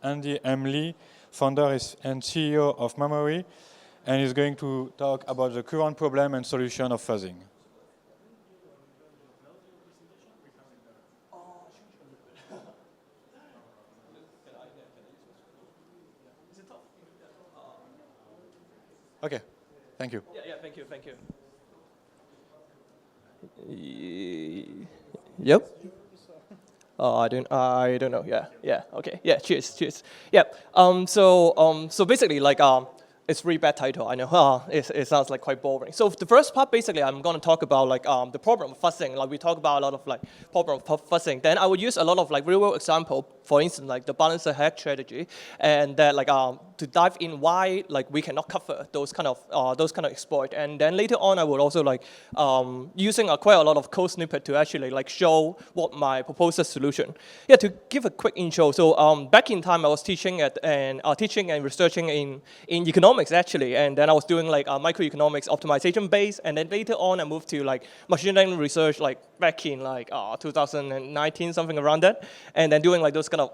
Andy Emily, founder and CEO of Mamori, and he's going to talk about the current problem and solution of fuzzing. Okay, thank you. Yeah, thank you. Yep. I don't know. Yeah. Okay. Yeah. Cheers. Yeah. So basically, it's really bad title. I know. It sounds like quite boring. So the first part, basically, I'm going to talk about the problem of fuzzing. Like we talk about a lot of problem of fuzzing. Then I will use a lot of real world example. For instance, the balancer hack strategy, and that to dive in why we cannot cover those kind of exploit. And then later on, I will also using quite a lot of code snippet to actually show what my proposed solution. Yeah, to give a quick intro. So back in time, I was teaching and researching in economics actually, and then I was doing microeconomics optimization base, and then later on I moved to machine learning research back in 2019, something around that, and then doing those kind of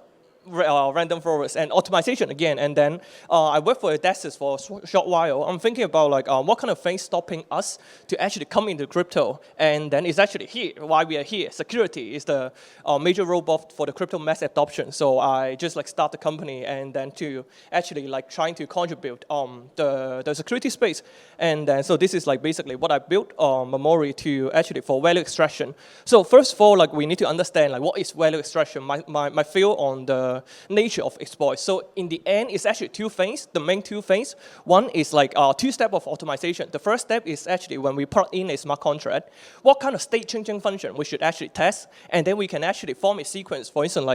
random forest and optimization again. And then I worked for Adesys for a short while. I'm thinking about what kind of things stopping us to actually come into crypto. And then it's actually here, why we are here. Security is the major roadblock for the crypto mass adoption. So I just start the company and then to actually trying to contribute the security space. And then so this is basically what I built Mamori to actually for value extraction. So first of all, we need to understand what is value extraction. My field on the nature of exploits. So in the end, it's actually two things, the main two things. One is two-step of optimization. The first step is actually when we put in a smart contract, what kind of state-changing function we should actually test, and then we can actually form a sequence. For instance,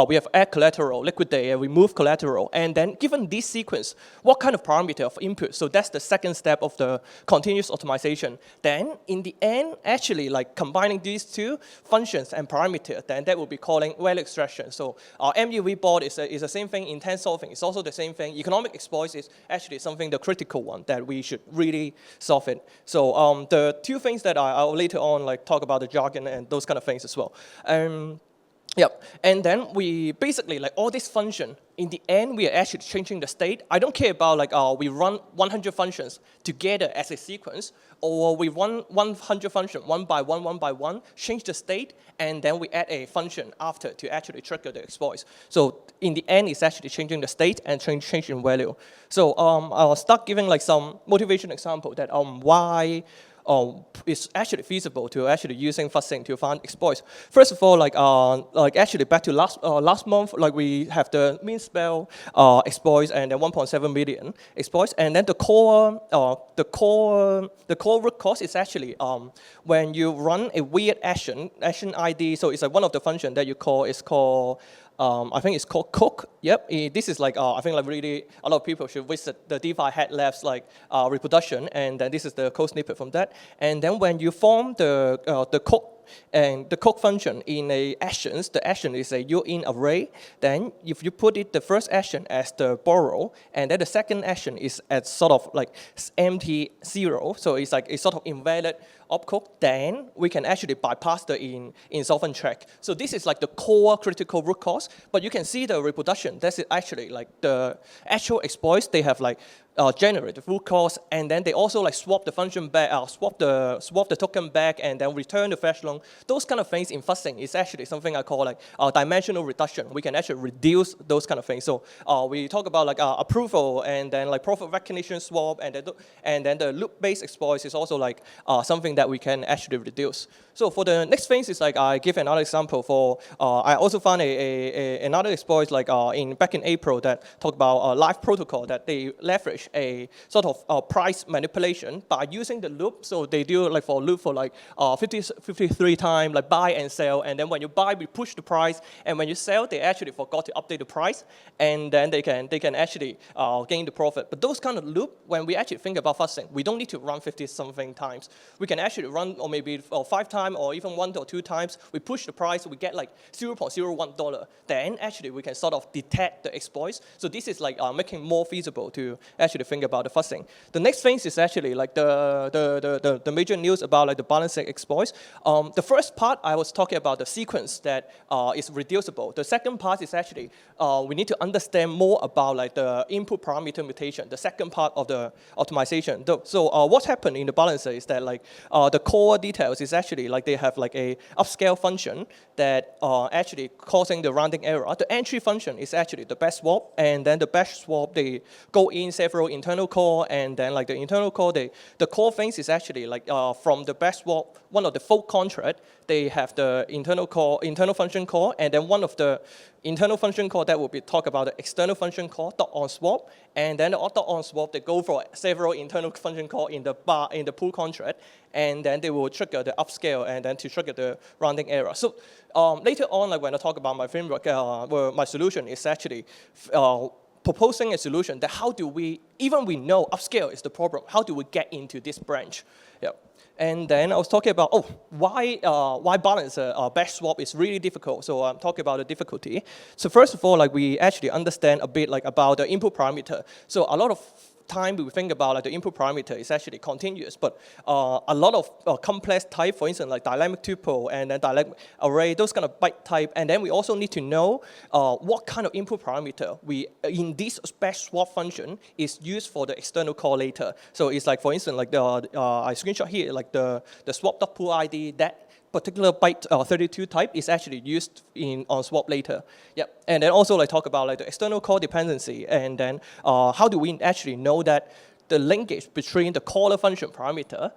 we have add collateral, liquidate, and remove collateral, and then given this sequence, what kind of parameter of input? So that's the second step of the continuous optimization. Then in the end, actually combining these two functions and parameters, then that will be calling value extraction. So our MUV board is the same thing. Intent solving is also the same thing. Economic exploits is actually something, the critical one that we should really solve it. So the two things that I'll later on talk about the jargon and those kind of things as well. Yep, and then we basically all this function. In the end, we are actually changing the state. I don't care about we run 100 functions together as a sequence, or we run 100 functions one by one, change the state, and then we add a function after to actually trigger the exploits. So in the end, it's actually changing the state and changing value. So I'll start giving some motivation example that why it's actually feasible to actually using fuzzing to find exploits. First of all, actually back to last month, we have the mean spell exploits and then 1.7 million exploits, and then the core root cause is actually when you run a weird action ID. So it's one of the functions that you call is called. I think it's called Cook. Yep. This is I think really a lot of people should visit the DeFi Head Labs reproduction, and then this is the code snippet from that. And then when you form the Cook and the Cook function in a actions, the action is a uint array. Then if you put it the first action as the borrow, and then the second action is at sort of empty 0, so it's a sort of invalid opcook, then we can actually bypass the insolvent track. So this is the core critical root cause, but you can see the reproduction. That's actually the actual exploits. They have generate the root cause, and then they also swap the function back, swap the token back, and then return the fetch long. Those kind of things in fuzzing is actually something I call dimensional reduction. We can actually reduce those kind of things. So we talk about approval, and then profit recognition swap, and then the loop-based exploits is also something that we can actually reduce. So for the next things is I give another example for I also found another exploit back in April that talk about live protocol that they leverage a sort of price manipulation by using the loop. So they do for loop for 53 times buy and sell, and then when you buy we push the price, and when you sell they actually forgot to update the price, and then they can actually gain the profit. But those kind of loop, when we actually think about fuzzing, we don't need to run 50 something times. We can actually run or maybe 5 times or even 1 or 2 times. We push the price, we get $0.01. Then actually we can sort of detect the exploits. So this is making more feasible to actually actually think about the fuzzing. The next thing is actually like the major news about like the balancing exploits. The first part I was talking about the sequence that is reducible. The second part is actually we need to understand more about like the input parameter mutation, the second part of the optimization. So what happened in the balancer is that like the core details is actually like they have like a upscale function that actually causing the rounding error. The entry function is actually the best swap, and then the best swap they go in several internal core, and then like the internal core the core things is actually like from the best swap, one of the fault contract they have the internal function call, and then one of the internal function call that will be talk about the external function call dot on swap, and then the dot on swap they go for several internal function call in the pool contract, and then they will trigger the upscale and then to trigger the rounding error. So later on, like when I talk about my framework, my solution is actually proposing a solution that how do we, even we know upscale is the problem, how do we get into this branch? Yeah. And then I was talking about, why balancer batch swap is really difficult. So I'm talking about the difficulty. So first of all, like we actually understand a bit like about the input parameter. So a lot of time we think about like the input parameter is actually continuous, but a lot of complex type, for instance, like dynamic tuple and then dynamic array, those kind of byte type, and then we also need to know what kind of input parameter we in this batch swap function is used for the external call later. So it's like, for instance, like the I screenshot here, like the swap.pool ID, that particular byte 32 type is actually used on swap later. Yep. And then also like talk about like the external call dependency, and then how do we actually know that the linkage between the caller function parameter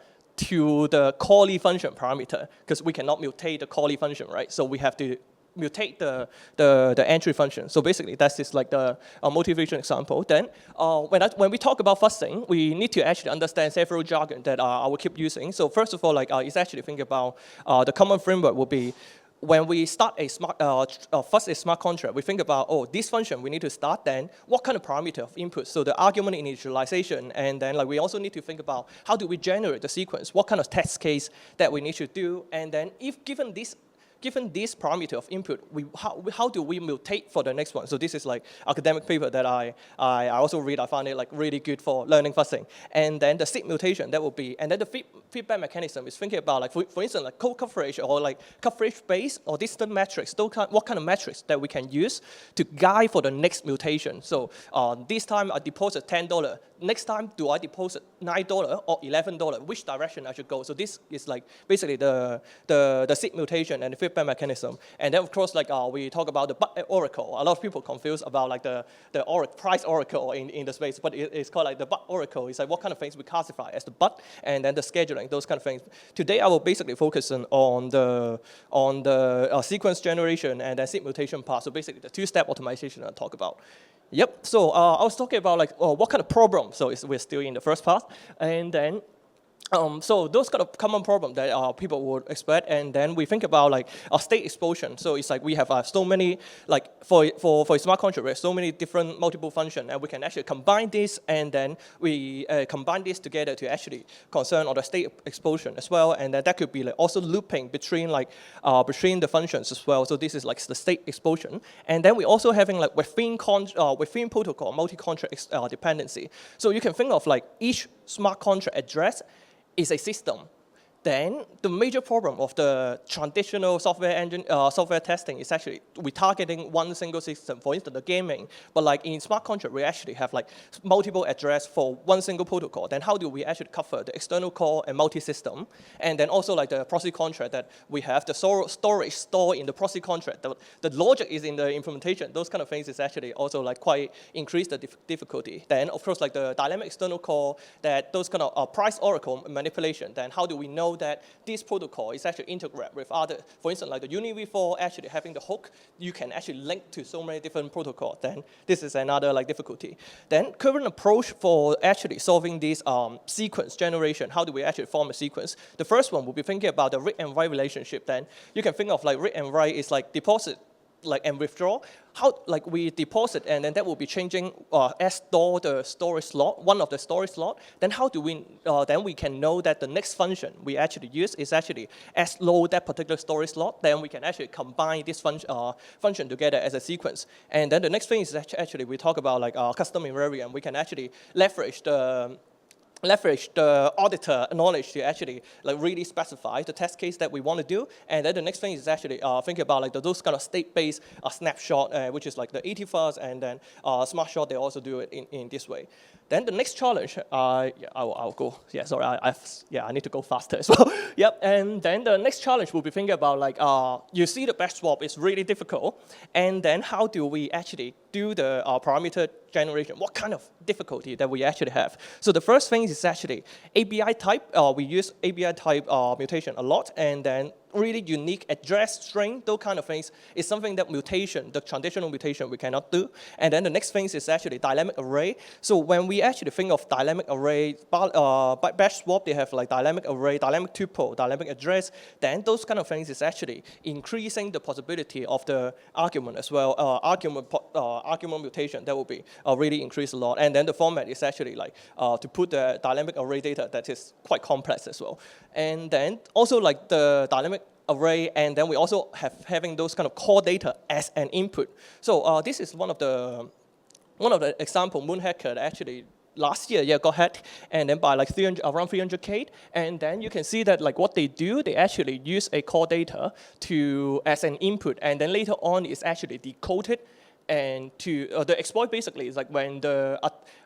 to the callee function parameter, because we cannot mutate the callee function, right? So we have to mutate the entry function. So basically, that's just like the motivation example. Then when we talk about fuzzing, we need to actually understand several jargon that I will keep using. So first of all, like it's actually think about the common framework will be when we start a fuzz a smart contract, we think about, this function we need to start, then what kind of parameter of input? So the argument initialization, and then like we also need to think about how do we generate the sequence, what kind of test case that we need to do, and then if given this parameter of input, how do we mutate for the next one? So this is like academic paper that I also read. I found it like really good for learning fuzzing. And then the seed mutation, that will be, and then the feedback mechanism is thinking about like, for instance, like code coverage or like coverage base or distant metrics, what kind of metrics that we can use to guide for the next mutation. So this time I deposit $10. Next time, do I deposit $9 or $11? Which direction I should go? So this is like basically the seed mutation and the feedback mechanism. And then of course, like we talk about the but oracle. A lot of people confuse about like the price oracle in the space, but it's called like the but oracle. It's like what kind of things we classify as the but, and then the scheduling, those kind of things. Today I will basically focus on the sequence generation and then seed mutation part. So basically the two-step optimization I'll talk about. Yep, so I was talking about like what kind of problem, so we're still in the first part, and then so those kind of common problems that people would expect, and then we think about like a state explosion. So it's like we have so many, like for a smart contract, we have so many different multiple functions, and we can actually combine this, and then we combine this together to actually concern on the state explosion as well, and then that could be like also looping between like between the functions as well. So this is like the state explosion, and then we also having like within protocol multi-contract dependency. So you can think of like each smart contract address is a system. Then the major problem of the traditional software testing is actually we targeting one single system, for instance, the gaming. But like in smart contract, we actually have like multiple address for one single protocol. Then how do we actually cover the external core and multi-system? And then also like the proxy contract that we have the storage stored in the proxy contract. The logic is in the implementation. Those kind of things is actually also like quite increase the difficulty. Then of course like the dynamic external core, that those kind of price oracle manipulation. Then how do we know that this protocol is actually integrated with other, for instance, like the UniV4 actually having the hook, you can actually link to so many different protocols. Then this is another like difficulty. Then current approach for actually solving this sequence generation, how do we actually form a sequence? The first one will be thinking about the read and write relationship. Then you can think of like read and write is like deposit like and withdraw. how like we deposit and then that will be changing as store the storage slot, one of the storage slot. Then how do we then we can know that the next function we actually use is actually as load that particular storage slot. Then we can actually combine this function together as a sequence. And then the next thing is actually we talk about like custom invariant. We can actually leverage the auditor knowledge to actually like really specify the test case that we want to do. And then the next thing is actually think about like those kind of state-based snapshot, which is like the AT-fuzz, and then smart shot, they also do it in this way. Then the next challenge, I'll go. Yeah, sorry, I need to go faster as well. Yep, and then the next challenge will be thinking about like, you see the batch swap is really difficult, and then how do we actually do the parameter generation? What kind of difficulty that we actually have? So the first thing is actually ABI type. We use ABI type mutation a lot, and then really unique address string, those kind of things is something that mutation, the traditional mutation, we cannot do. And then the next thing is actually dynamic array. So when we actually think of dynamic array, batch swap, they have like dynamic array, dynamic tuple, dynamic address. Then those kind of things is actually increasing the possibility of the argument as well. Argument mutation, that will be really increased a lot. And then the format is actually like to put the dynamic array data that is quite complex as well. And then also like the dynamic array, and then we also having those kind of core data as an input. So this is one of the example Moonhacker actually last year got hacked, and then by like around 300K, and then you can see that like what they do, they actually use a core data as an input, and then later on it's actually decoded. And the exploit basically is like when the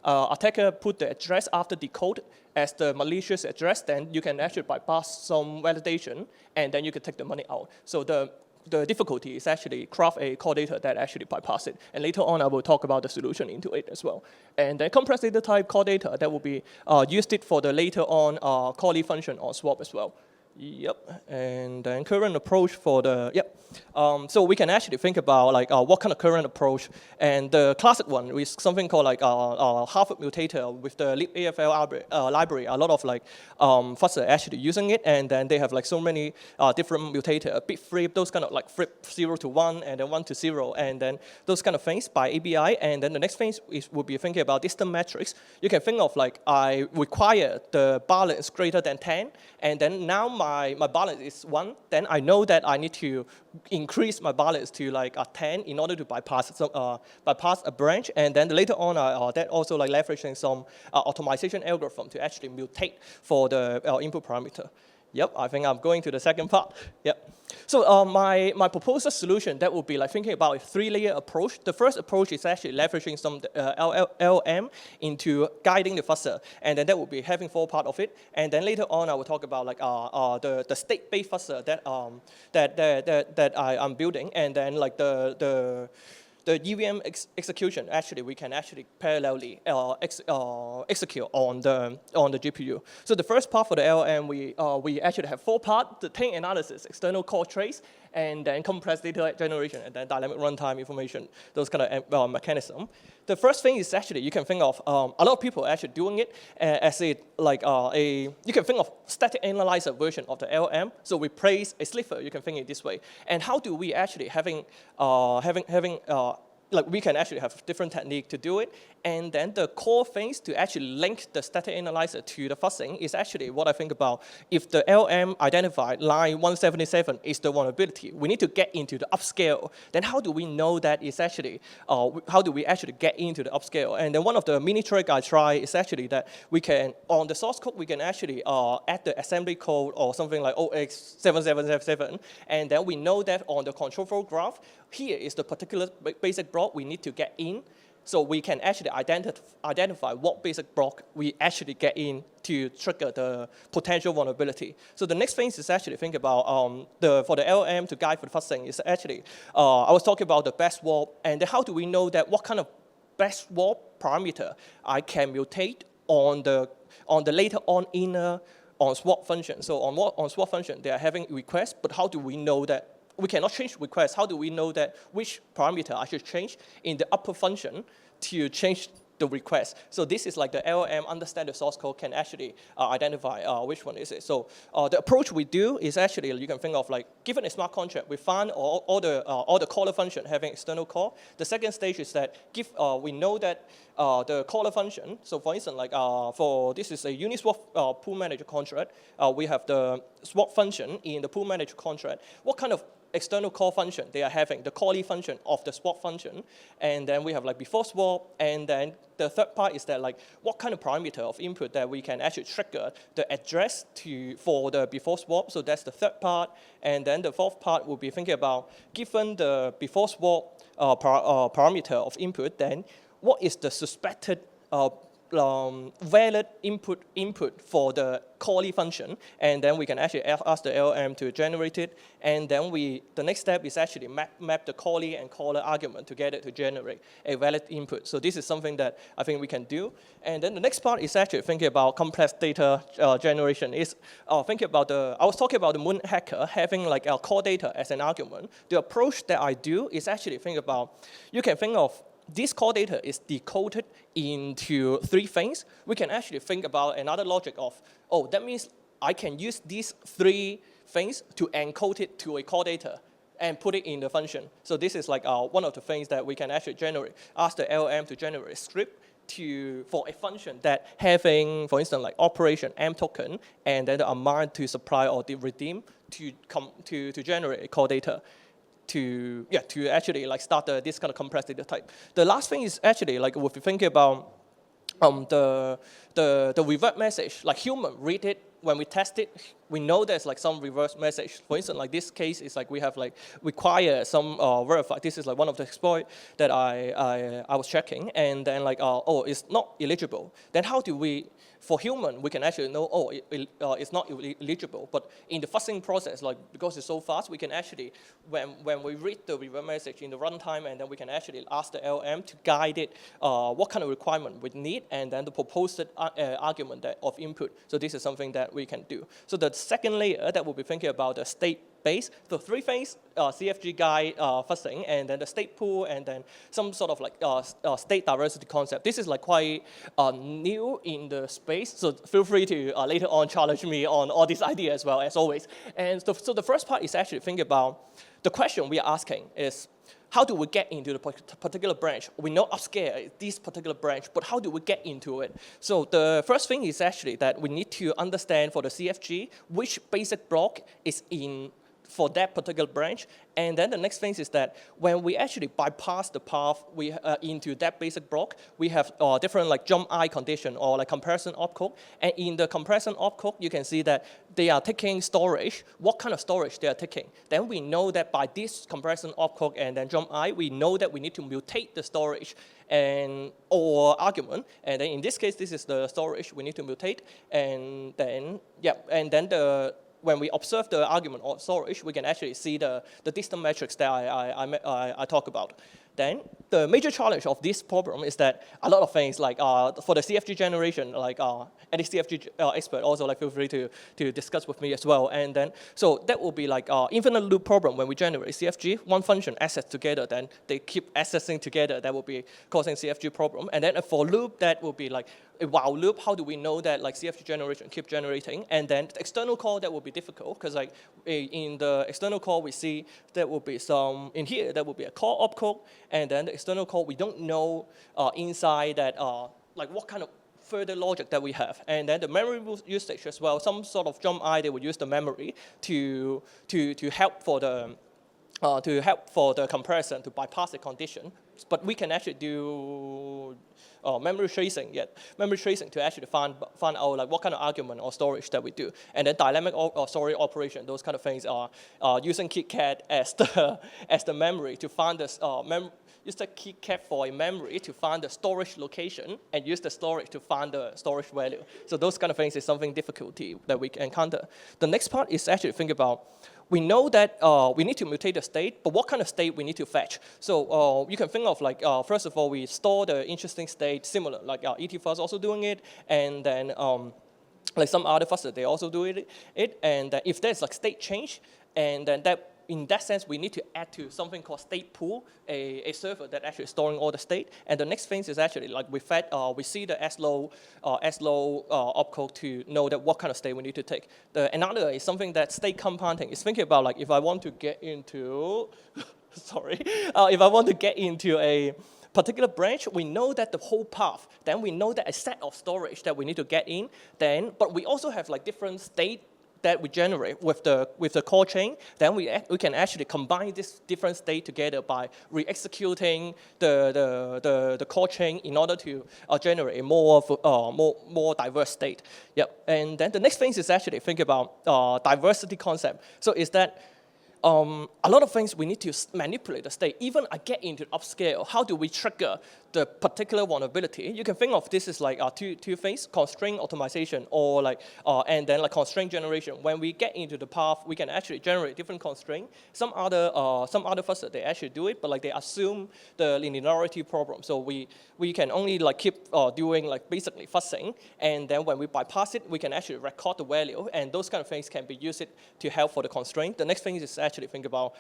attacker put the address after decode as the malicious address, then you can actually bypass some validation, and then you can take the money out. So the difficulty is actually craft a core data that actually bypass it. And later on, I will talk about the solution into it as well. And then compressed data type core data that will be used it for the later on callee function or swap as well. Yep, and then current approach for the, so we can actually think about like what kind of current approach, and the classic one is something called like Harvard mutator with the libafl library. A lot of like fuzzers actually using it, and then they have like so many different mutator, bit flip, those kind of like flip 0 to 1, and then 1 to 0, and then those kind of things by ABI. And then the next thing would be thinking about distance matrix. You can think of like I require the balance greater than 10, and then now my balance is 1, then I know that I need to increase my balance to like a 10 in order to bypass a branch. And then later on, that also like leveraging some optimization algorithm to actually mutate for the input parameter. Yep, I think I'm going to the second part. Yep. So my proposed solution, that would be like thinking about a 3-layer approach. The first approach is actually leveraging some LLM into guiding the fuzzer, and then that will be having 4 parts of it. And then later on, I will talk about like the state-based fuzzer that I'm building, and then like the EVM execution, actually, we can actually parallelly execute on the GPU. So the first part for the LLM, we actually have 4 parts: the taint analysis, external core trace, and then compressed data generation, and then dynamic runtime information, those kind of mechanism. The first thing is actually you can think of a lot of people are actually doing it as you can think of static analyzer version of the LLM. So we place a sliver, you can think it this way. And how do we actually we can actually have different technique to do it. And then the core things to actually link the static analyzer to the fuzzing is actually what I think about. If the LM identified line 177 is the vulnerability, we need to get into the upscale. Then how do we know that is actually, how do we actually get into the upscale? And then one of the mini trick I try is actually that we can, on the source code, we can actually add the assembly code or something like 0x7777, and then we know that on the control flow graph, here is the particular basic block we need to get in. So we can actually identify what basic block we actually get in to trigger the potential vulnerability. So the next thing is actually think about for the LLM to guide for the fuzzing is actually, I was talking about the batch swap, and how do we know that what kind of batch swap parameter I can mutate on the later on inner on swap function. So on swap function, they are having requests, but how do we know that? We cannot change requests. How do we know that which parameter I should change in the upper function to change the request. So this is like the LLM understand the source code, can actually identify which one is it. So the approach we do is actually, you can think of like, given a smart contract, we find all the caller function having external call. The second stage is that we know that the caller function, so for instance, like for this is a Uniswap pool manager contract, we have the swap function in the pool manager contract. What kind of external call function they are having, the callee function of the swap function, and then we have like before swap, and then the third part is that like what kind of parameter of input that we can actually trigger the address for the before swap. So that's the third part, and then the fourth part will be thinking about given the before swap parameter of input, then what is the suspected valid input for the callee function, and then we can actually ask the LLM to generate it, and then the next step is actually map the callee and caller argument together to generate a valid input. So this is something that I think we can do. And then the next part is actually thinking about complex data generation. Is thinking about I was talking about the Moon hacker having like our core data as an argument. The approach that I do is actually think about, you can think of this core data is decoded into three things. We can actually think about another logic of, oh, that means I can use these three things to encode it to a core data and put it in the function. So this is like one of the things that we can actually generate. Ask the LLM to generate a script for a function that having, for instance, like operation M token, and then the amount to supply or the redeem to generate a core data. To actually like start this kind of compressed data type. The last thing is actually like if you think about the revert message, like human read it, when we test it, we know there's like some reverse message. For instance, like this case is like we have like require some verify. This is like one of the exploit that I was checking, and then like oh, it's not eligible. Then how do we, for human, we can actually know, oh, it's not eligible. But in the fuzzing process, like because it's so fast, we can actually, when we read the revert message in the runtime, and then we can actually ask the LM to guide it what kind of requirement we need, and then the proposed argument of input. So this is something that we can do. So the second layer that we'll be thinking about the state base. So three things, CFG guide, fuzzing, and then the state pool, and then some sort of like state diversity concept. This is like quite new in the space, so feel free to later on challenge me on all these ideas as well, as always. And so the first part is actually think about the question we are asking is, how do we get into the particular branch? We know upscale this particular branch, but how do we get into it? So the first thing is actually that we need to understand for the CFG which basic block is in for that particular branch. And then the next thing is that when we actually bypass the path into that basic block, we have different like jump I condition or like comparison opcode. And in the comparison opcode, you can see that they are taking storage. What kind of storage they are taking? Then we know that by this comparison opcode and then jump I, we know that we need to mutate the storage or argument. And then in this case, this is the storage we need to mutate. And then, when we observe the argument or storage, we can actually see the distance metrics that I talk about. Then the major challenge of this problem is that a lot of things like for the CFG generation, like any CFG expert also like feel free to discuss with me as well. And then so that will be like infinite loop problem when we generate CFG. One function access together, then they keep accessing together. That will be causing CFG problem. And then a for loop that will be like a while loop. How do we know that like CFG generation keep generating? And then the external call that will be difficult because like in the external call we see there will be some in here there will be a call opcode, and then the external call we don't know inside that like what kind of further logic that we have. And then the memory usage as well. Some sort of jump I they will use the memory to help for the comparison to bypass the condition. But we can actually do memory tracing to actually find out like what kind of argument or storage that we do. And then dynamic or storage operation, those kind of things are using KitKat as the memory to find this use the KitKat for a memory to find the storage location and use the storage to find the storage value. So those kind of things is something difficulty that we encounter. The next part is actually think about, we know that we need to mutate the state, but what kind of state we need to fetch? So you can think of like, first of all, we store the interesting state similar, like ET-fuzz also doing it, and then like some other fuzzers, they also do it. And if there's like state change, and then that in that sense, we need to add to something called state pool, a server that actually is storing all the state. And the next thing is actually like we see the slow opcode to know that what kind of state we need to take. Another is something that state compounding is thinking about, like if I want to get into, sorry, if I want to get into a particular branch, we know that the whole path, then we know that a set of storage that we need to get in, then, but we also have like different state that we generate with the core chain, then we can actually combine this different state together by re-executing the core chain in order to generate a more diverse state. Yep. And then the next thing is actually think about diversity concept. So is that a lot of things we need to manipulate the state. Even I get into upscale, how do we trigger the particular vulnerability? You can think of this as like two things: constraint optimization, or like and then like constraint generation. When we get into the path, we can actually generate different constraints. Some other fuzzers, they actually do it, but like they assume the linearity problem. So we can only like keep doing like basically fuzzing, and then when we bypass it, we can actually record the value, and those kind of things can be used to help for the constraint. The next thing is actually think about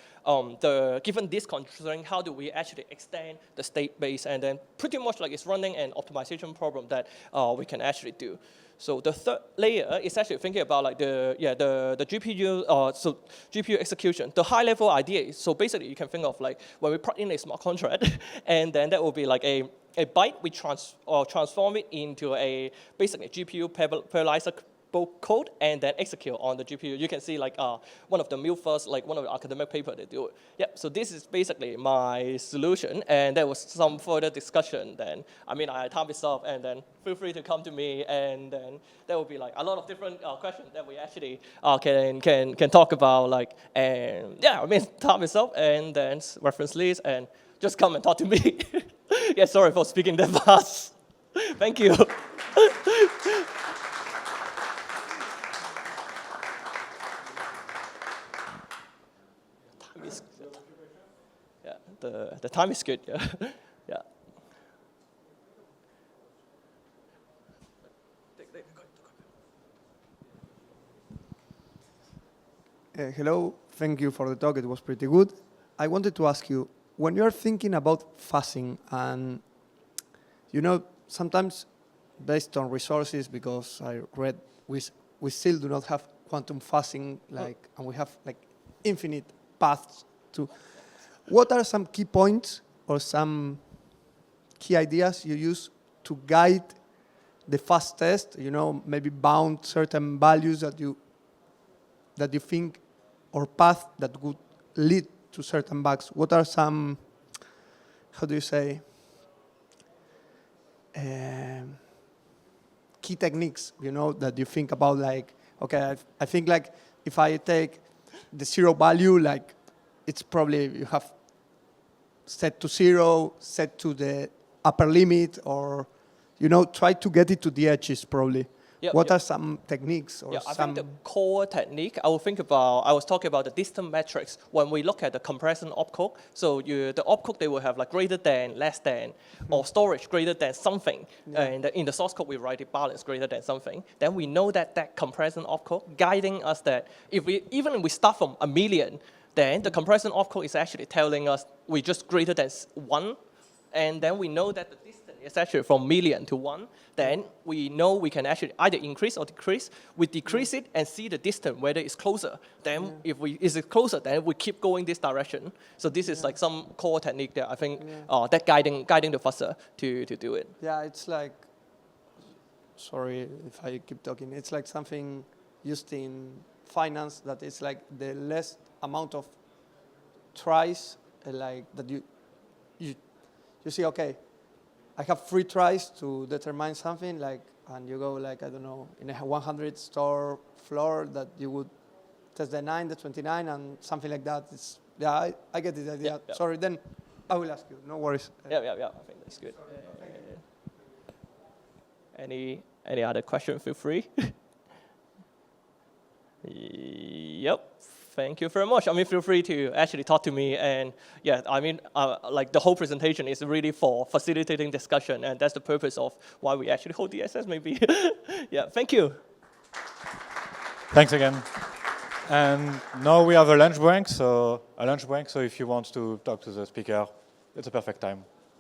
given this constraint, how do we actually extend the state base, and then pretty much like it's running an optimization problem that we can actually do. So the third layer is actually thinking about like the GPU, so GPU execution. The high level idea is, so basically you can think of like when we put in a smart contract, and then that will be like a byte, we transform it into a basically GPU parallelizer code and then execute on the GPU. You can see like one of the first, like one of the academic paper they do it. Yep. So this is basically my solution, and there was some further discussion. Then I time this up, and then feel free to come to me, and then there will be like a lot of different questions that we actually can talk about. Like, and yeah, time is up, and then reference list, and just come and talk to me. Yeah, sorry for speaking that fast. Thank you. The time is good, yeah. Yeah. Hello, thank you for the talk, it was pretty good. I wanted to ask you, when you're thinking about fuzzing, and sometimes based on resources, because I read we still do not have quantum fuzzing, and we have like infinite paths to. What are some key points or some key ideas you use to guide the fuzz test? Maybe bound certain values that you think, or path that would lead to certain bugs. What are some, how do you say, key techniques, that you think about, like, okay, I think like if I take the zero value, like it's probably you have set to zero, set to the upper limit, or, try to get it to the edges probably. What are some techniques or I think the core technique, I was talking about the distance metrics. When we look at the compression opcode, so the opcode, they will have like greater than, less than, or storage greater than something. And in the source code, we write it balance greater than something. Then we know that compression opcode guiding us that even if we start from 1 million, then the compression opcode is actually telling us we just greater than 1, and then we know that the distance is actually from million to 1. Then we know we can actually either increase or decrease. We decrease it and see the distance whether it's closer. Then if is it closer, then we keep going this direction. So this is like some core technique that I think that guiding the fuzzer to do it. Yeah, it's like, sorry if I keep talking. It's like something used in finance that is like the less amount of tries, like that you see, okay, I have 3 tries to determine something, like, and you go like, I don't know, in a 100 store floor that you would test the 9, the 29, and something like that. It's, I get the idea. Yeah. Sorry, then I will ask you. No worries. Yeah. I think that's good. Any other question? Feel free. Yep. Thank you very much. Feel free to actually talk to me. And yeah, like the whole presentation is really for facilitating discussion, and that's the purpose of why we actually hold DSS maybe. Yeah, thank you. Thanks again. And now we have a lunch break. So if you want to talk to the speaker, it's a perfect time.